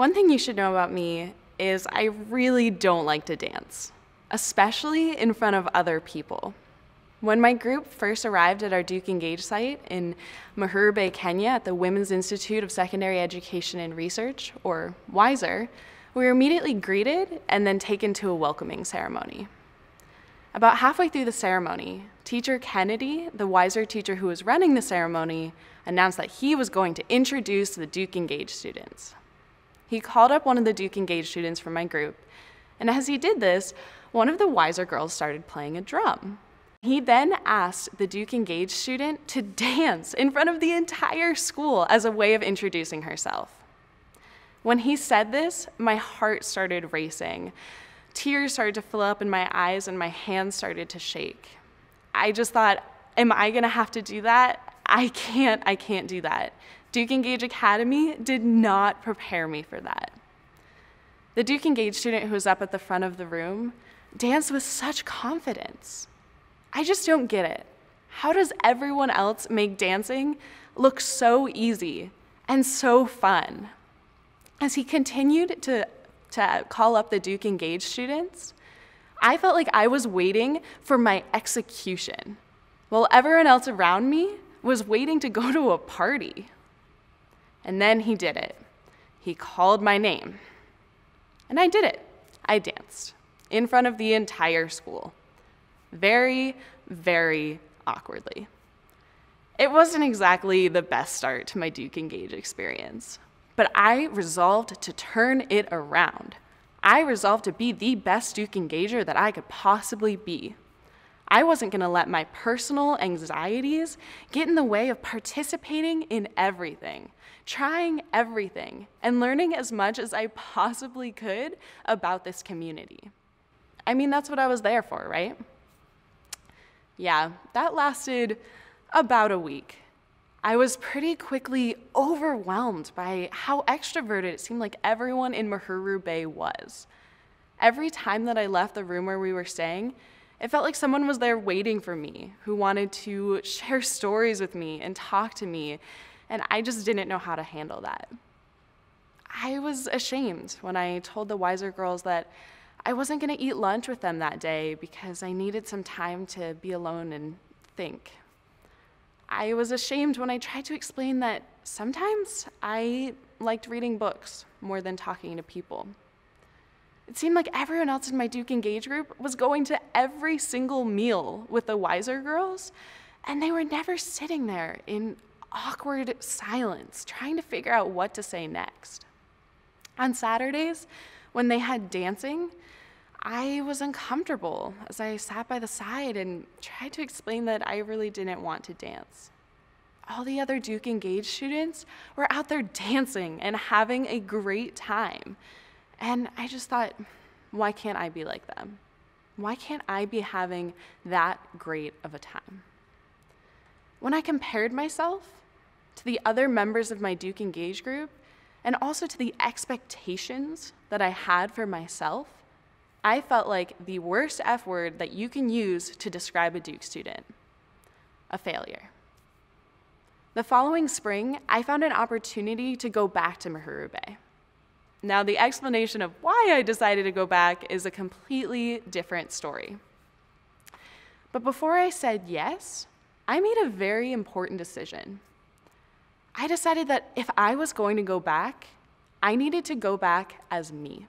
One thing you should know about me is I really don't like to dance, especially in front of other people. When my group first arrived at our DukeEngage site in Uhuru Bay, Kenya at the Women's Institute of Secondary Education and Research, or WISER, we were immediately greeted and then taken to a welcoming ceremony. About halfway through the ceremony, Teacher Kennedy, the WISER teacher who was running the ceremony, announced that he was going to introduce the DukeEngage students. He called up one of the DukeEngage students from my group, and as he did this, one of the WISER girls started playing a drum. He then asked the DukeEngage student to dance in front of the entire school as a way of introducing herself. When he said this, my heart started racing. Tears started to fill up in my eyes and my hands started to shake. I just thought, am I gonna have to do that? I can't do that. DukeEngage Academy did not prepare me for that. The DukeEngage student who was up at the front of the room danced with such confidence. I just don't get it. How does everyone else make dancing look so easy and so fun? As he continued to call up the DukeEngage students, I felt like I was waiting for my execution, while everyone else around me was waiting to go to a party. And then he did it. He called my name. And I did it. I danced in front of the entire school. Very, very awkwardly. It wasn't exactly the best start to my DukeEngage experience, but I resolved to turn it around. I resolved to be the best DukeEngager that I could possibly be. I wasn't gonna let my personal anxieties get in the way of participating in everything, trying everything, and learning as much as I possibly could about this community. I mean, that's what I was there for, right? Yeah, that lasted about a week. I was pretty quickly overwhelmed by how extroverted it seemed like everyone in Uhuru Bay was. Every time that I left the room where we were staying, it felt like someone was there waiting for me, who wanted to share stories with me and talk to me, and I just didn't know how to handle that. I was ashamed when I told the WISER girls that I wasn't gonna eat lunch with them that day because I needed some time to be alone and think. I was ashamed when I tried to explain that sometimes I liked reading books more than talking to people. It seemed like everyone else in my DukeEngage group was going to every single meal with the WISER girls, and they were never sitting there in awkward silence, trying to figure out what to say next. On Saturdays, when they had dancing, I was uncomfortable as I sat by the side and tried to explain that I really didn't want to dance. All the other DukeEngage students were out there dancing and having a great time. And I just thought, why can't I be like them? Why can't I be having that great of a time? When I compared myself to the other members of my DukeEngage group, and also to the expectations that I had for myself, I felt like the worst F word that you can use to describe a Duke student: a failure. The following spring, I found an opportunity to go back to Uhuru Bay. Now, the explanation of why I decided to go back is a completely different story. But before I said yes, I made a very important decision. I decided that if I was going to go back, I needed to go back as me.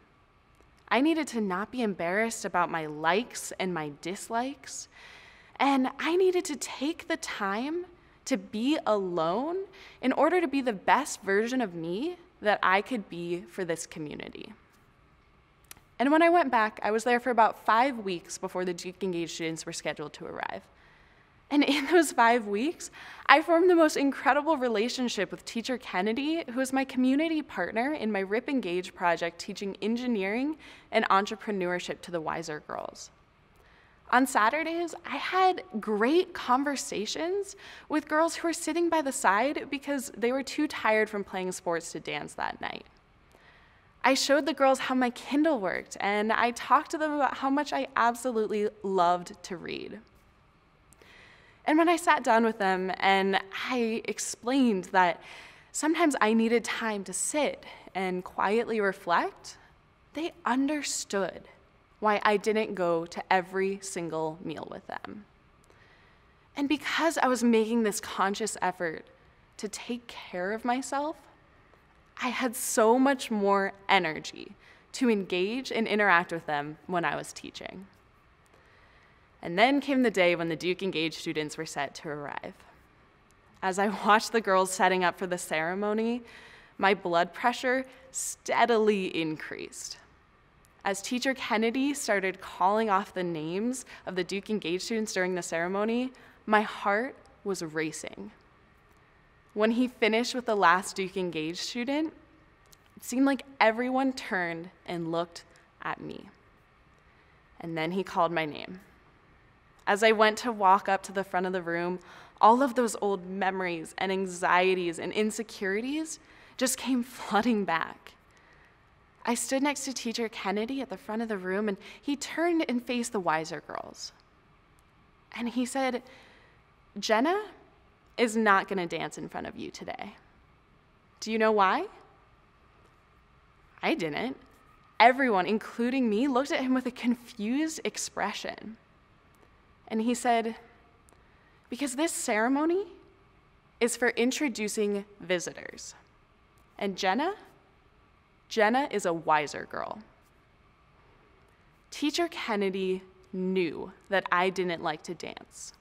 I needed to not be embarrassed about my likes and my dislikes, and I needed to take the time to be alone in order to be the best version of me that I could be for this community. And when I went back, I was there for about 5 weeks before the DukeEngage students were scheduled to arrive. And in those 5 weeks, I formed the most incredible relationship with Teacher Kennedy, who is my community partner in my RIP-Engage project teaching engineering and entrepreneurship to the WISER girls. On Saturdays, I had great conversations with girls who were sitting by the side because they were too tired from playing sports to dance that night. I showed the girls how my Kindle worked, and I talked to them about how much I absolutely loved to read. And when I sat down with them and I explained that sometimes I needed time to sit and quietly reflect, they understood why I didn't go to every single meal with them. And because I was making this conscious effort to take care of myself, I had so much more energy to engage and interact with them when I was teaching. And then came the day when the DukeEngage students were set to arrive. As I watched the girls setting up for the ceremony, my blood pressure steadily increased. As Teacher Kennedy started calling off the names of the DukeEngage students during the ceremony, my heart was racing. When he finished with the last DukeEngage student, it seemed like everyone turned and looked at me. And then he called my name. As I went to walk up to the front of the room, all of those old memories and anxieties and insecurities just came flooding back. I stood next to Teacher Kennedy at the front of the room, and he turned and faced the WISER girls. And he said, "Jenna is not going to dance in front of you today. Do you know why?" I didn't. Everyone, including me, looked at him with a confused expression. And he said, "Because this ceremony is for introducing visitors. And Jenna is a WISER girl." Teacher Kennedy knew that I didn't like to dance.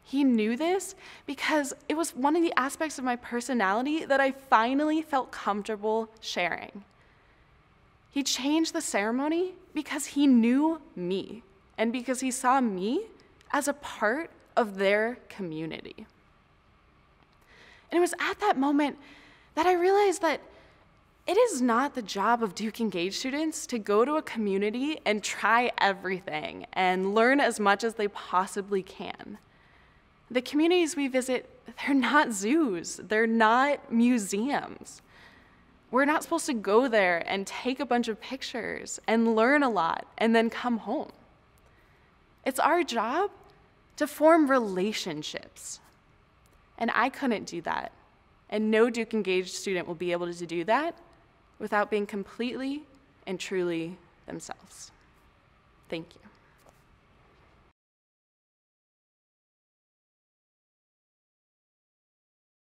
He knew this because it was one of the aspects of my personality that I finally felt comfortable sharing. He changed the ceremony because he knew me and because he saw me as a part of their community. And it was at that moment that I realized that it is not the job of DukeEngage students to go to a community and try everything and learn as much as they possibly can. The communities we visit, they're not zoos, they're not museums. We're not supposed to go there and take a bunch of pictures and learn a lot and then come home. It's our job to form relationships. And I couldn't do that. And no DukeEngage student will be able to do that without being completely and truly themselves. Thank you.